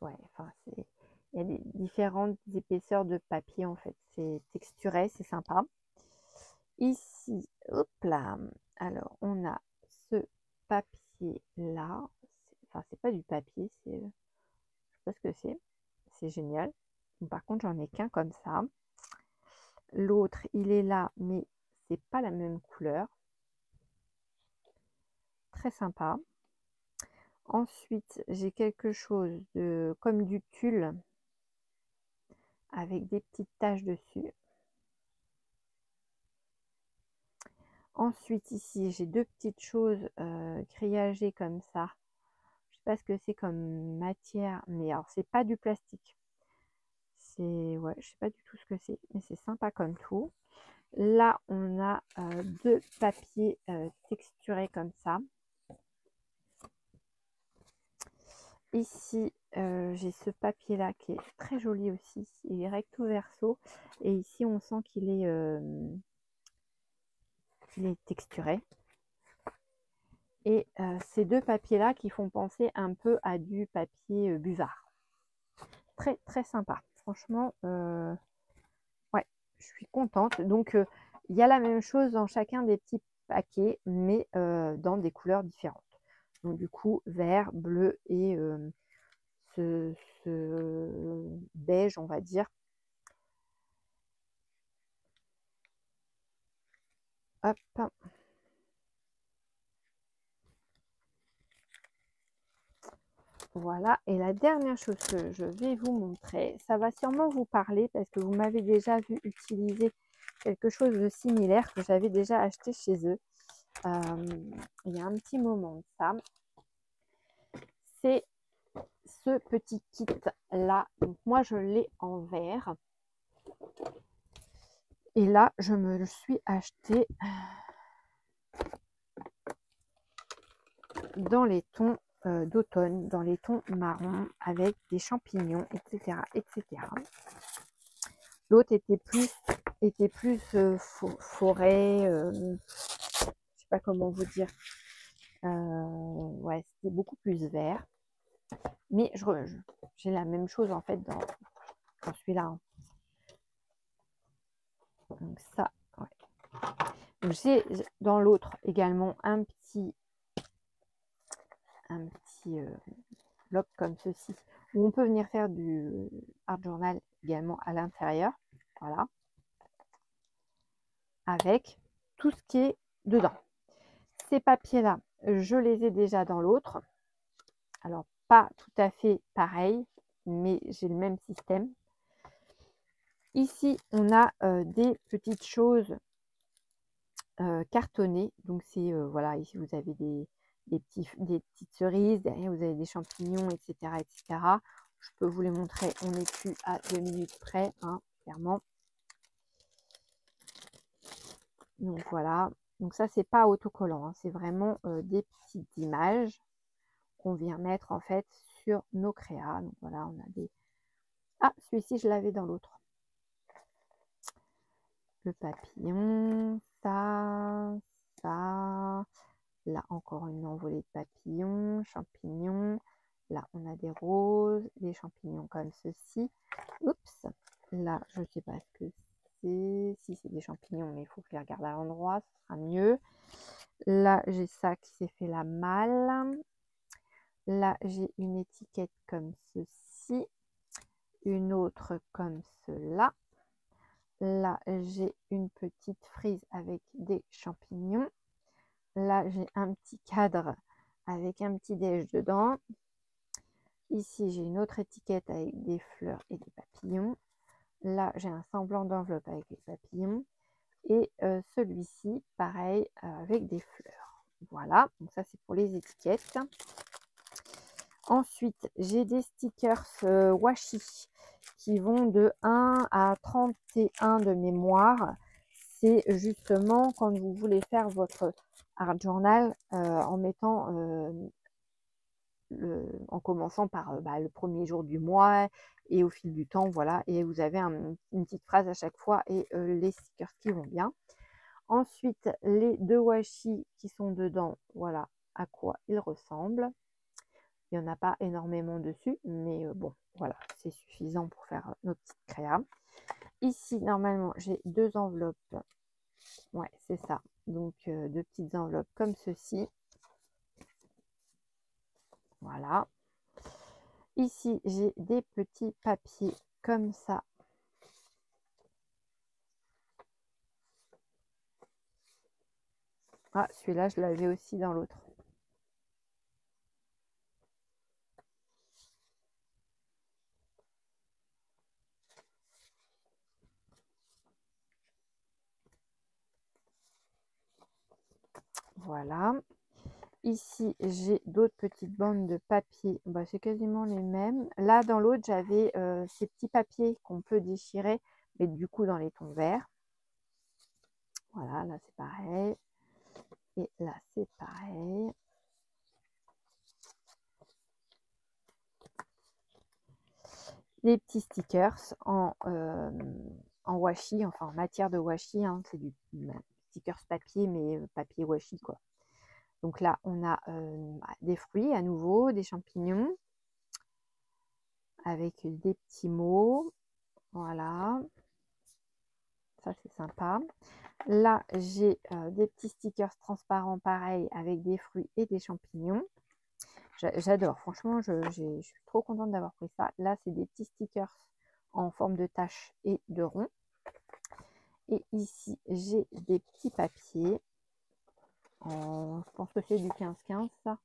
ouais, enfin, il y a des différentes épaisseurs de papier en fait. C'est texturé, c'est sympa. Ici, hop là. Alors, on a ce papier là. Enfin, c'est pas du papier, je sais pas ce que c'est. C'est génial. Par contre, j'en ai qu'un comme ça. L'autre, il est là, mais c'est pas la même couleur. Très sympa. Ensuite, j'ai quelque chose de comme du tulle avec des petites taches dessus. Ensuite, ici, j'ai deux petites choses grillagées comme ça. Je sais pas ce que c'est comme matière, mais alors c'est pas du plastique. C'est ouais, je sais pas du tout ce que c'est, mais c'est sympa comme tout. Là, on a deux papiers texturés comme ça. Ici, j'ai ce papier-là qui est très joli aussi. Il est recto verso. Et ici, on sent qu'il est texturé. Et ces deux papiers-là qui font penser un peu à du papier buvard. Très, très sympa. Franchement, ouais, je suis contente. Donc, il y a la même chose dans chacun des petits paquets, mais dans des couleurs différentes. Donc, du coup, vert, bleu et ce beige, on va dire. Hop. Voilà, et la dernière chose que je vais vous montrer, ça va sûrement vous parler parce que vous m'avez déjà vu utiliser quelque chose de similaire que j'avais déjà acheté chez eux. Il y a un petit moment de ça. C'est ce petit kit là. Donc moi je l'ai en vert. Et là je me le suis acheté dans les tons d'automne, dans les tons marron avec des champignons, etc. etc. L'autre était plus forêt, je sais pas comment vous dire. Ouais, c'était beaucoup plus vert. Mais j'ai la même chose en fait dans celui-là. Hein. Donc ça, ouais. Donc j'ai dans l'autre également un petit bloc comme ceci où on peut venir faire du art journal également à l'intérieur. Voilà. Avec tout ce qui est dedans. Ces papiers-là, je les ai déjà dans l'autre. Alors, pas tout à fait pareil, mais j'ai le même système. Ici, on a des petites choses cartonnées. Donc, c'est, voilà, ici, vous avez des petites cerises. Derrière, vous avez des champignons, etc., etc. Je peux vous les montrer. On n'est plus à 2 minutes près, hein, clairement. Donc, voilà. Donc, ça, c'est pas autocollant. Hein, c'est vraiment des petites images qu'on vient mettre, en fait, sur nos créas. Donc, voilà, on a des... Ah, celui-ci, je l'avais dans l'autre. Le papillon, ça, là encore une envolée de papillons, champignons, là on a des roses, des champignons comme ceci, oups, là je ne sais pas ce que c'est, si c'est des champignons mais il faut que je les regarde à l'endroit, ce sera mieux. Là j'ai ça qui s'est fait la malle, là j'ai une étiquette comme ceci, une autre comme cela. Là, j'ai une petite frise avec des champignons. Là, j'ai un petit cadre avec un petit déj dedans. Ici, j'ai une autre étiquette avec des fleurs et des papillons. Là, j'ai un semblant d'enveloppe avec des papillons. Et celui-ci, pareil, avec des fleurs. Voilà, donc ça, c'est pour les étiquettes. Ensuite, j'ai des stickers washi qui vont de 1 à 31 de mémoire. C'est justement quand vous voulez faire votre art journal en mettant, en commençant par le premier jour du mois et au fil du temps, voilà. Et vous avez une petite phrase à chaque fois et les stickers qui vont bien. Ensuite, les deux washi qui sont dedans, voilà à quoi ils ressemblent. Il n'y en a pas énormément dessus, mais bon, voilà, c'est suffisant pour faire nos petites créas. Ici, normalement, j'ai 2 enveloppes. Ouais, c'est ça. Donc, 2 petites enveloppes comme ceci. Voilà. Ici, j'ai des petits papiers comme ça. Ah, celui-là, je l'avais aussi dans l'autre. Voilà. Ici, j'ai d'autres petites bandes de papier. Bah, c'est quasiment les mêmes. Là, dans l'autre, j'avais ces petits papiers qu'on peut déchirer, mais du coup dans les tons verts. Voilà, là c'est pareil. Et là, c'est pareil. Les petits stickers en washi, enfin en matière de washi. Hein, c'est du stickers papier, mais papier washi, quoi. Donc là, on a des fruits à nouveau, des champignons, avec des petits mots. Voilà. Ça, c'est sympa. Là, j'ai des petits stickers transparents, pareil, avec des fruits et des champignons. J'adore, franchement, je suis trop contente d'avoir pris ça. Là, c'est des petits stickers en forme de tache et de rond. Et ici, j'ai des petits papiers. Je pense que c'est du 15-15, ça.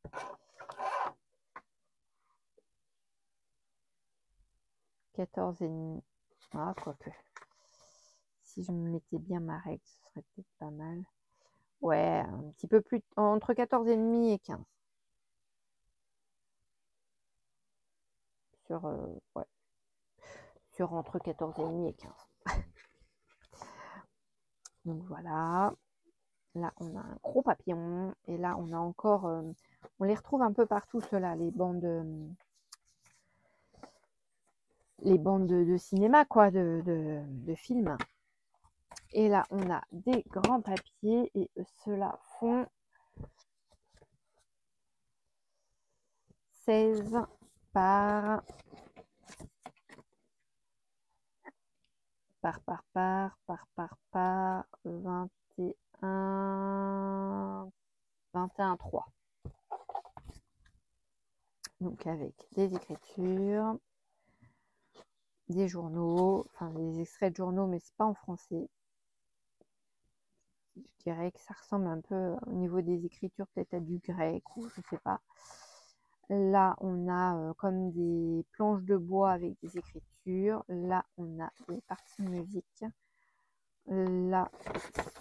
14,5. Ah, quoique. Si je me mettais bien ma règle, ce serait peut-être pas mal. Ouais, un petit peu plus, entre 14,5 et 15. Ouais, sur entre 14,5 et 15. Donc voilà. Là, on a un gros papillon. Et là, on a encore... on les retrouve un peu partout, ceux-là, les bandes de cinéma, quoi, de films. Et là, on a des grands papiers. Et ceux-là font 16 par 21, 3. Donc avec des écritures, des journaux, enfin des extraits de journaux, mais c'est pas en français. Je dirais que ça ressemble un peu au niveau des écritures, peut-être à du grec ou je sais pas. Là, on a comme des planches de bois avec des écritures. Là, on a des parties de musique. Là,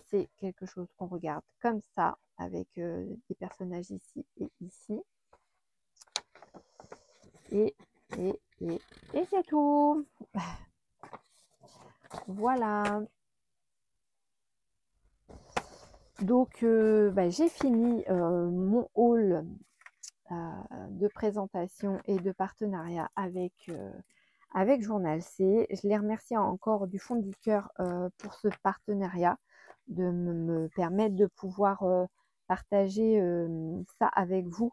c'est quelque chose qu'on regarde comme ça, avec des personnages ici et ici. Et c'est tout. Voilà. Donc, j'ai fini mon haul de présentation et de partenariat avec Journal C. Je les remercie encore du fond du cœur pour ce partenariat, de me permettre de pouvoir partager ça avec vous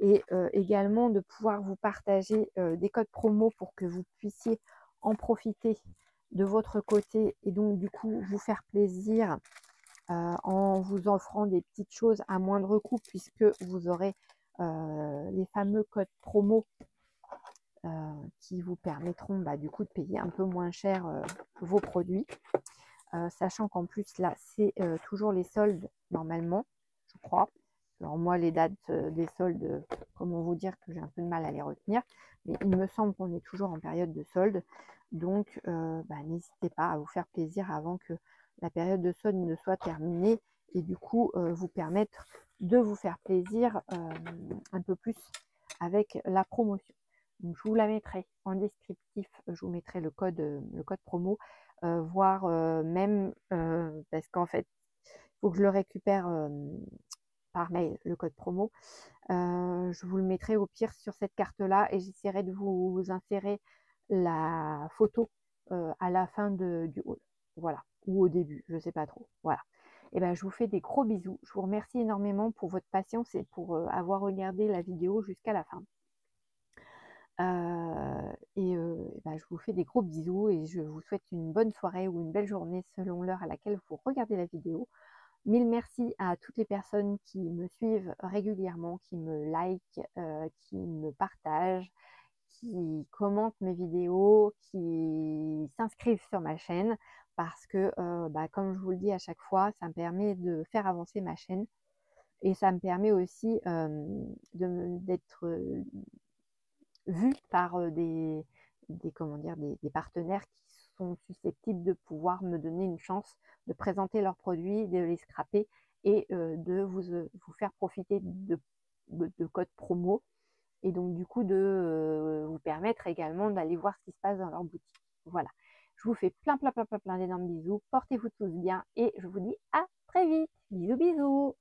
et également de pouvoir vous partager des codes promo pour que vous puissiez en profiter de votre côté et donc du coup vous faire plaisir en vous offrant des petites choses à moindre coût puisque vous aurez les fameux codes promo qui vous permettront du coup de payer un peu moins cher vos produits. Sachant qu'en plus là c'est toujours les soldes normalement, je crois. Alors moi les dates des soldes, comment vous dire que j'ai un peu de mal à les retenir, mais il me semble qu'on est toujours en période de solde. Donc n'hésitez pas à vous faire plaisir avant que la période de solde ne soit terminée et du coup vous permettre de vous faire plaisir un peu plus avec la promotion. Donc, je vous la mettrai en descriptif, je vous mettrai le code promo, voire même parce qu'en fait, il faut que je le récupère par mail, le code promo. Je vous le mettrai au pire sur cette carte-là et j'essaierai de vous insérer la photo à la fin du haul. Voilà, ou au début, je ne sais pas trop. Voilà. Et je vous fais des gros bisous. Je vous remercie énormément pour votre patience et pour avoir regardé la vidéo jusqu'à la fin. Bah, je vous fais des gros bisous et je vous souhaite une bonne soirée ou une belle journée selon l'heure à laquelle vous regardez la vidéo. Mille merci à toutes les personnes qui me suivent régulièrement, qui me like, qui me partagent, qui commentent mes vidéos, qui s'inscrivent sur ma chaîne parce que, bah, comme je vous le dis à chaque fois, ça me permet de faire avancer ma chaîne et ça me permet aussi d'être vue par comment dire, des partenaires qui sont susceptibles de pouvoir me donner une chance de présenter leurs produits, de les scraper et de vous faire profiter de codes promo et donc du coup de vous permettre également d'aller voir ce qui se passe dans leur boutique. Voilà. Je vous fais plein d'énormes bisous. Portez-vous tous bien et je vous dis à très vite. Bisous bisous.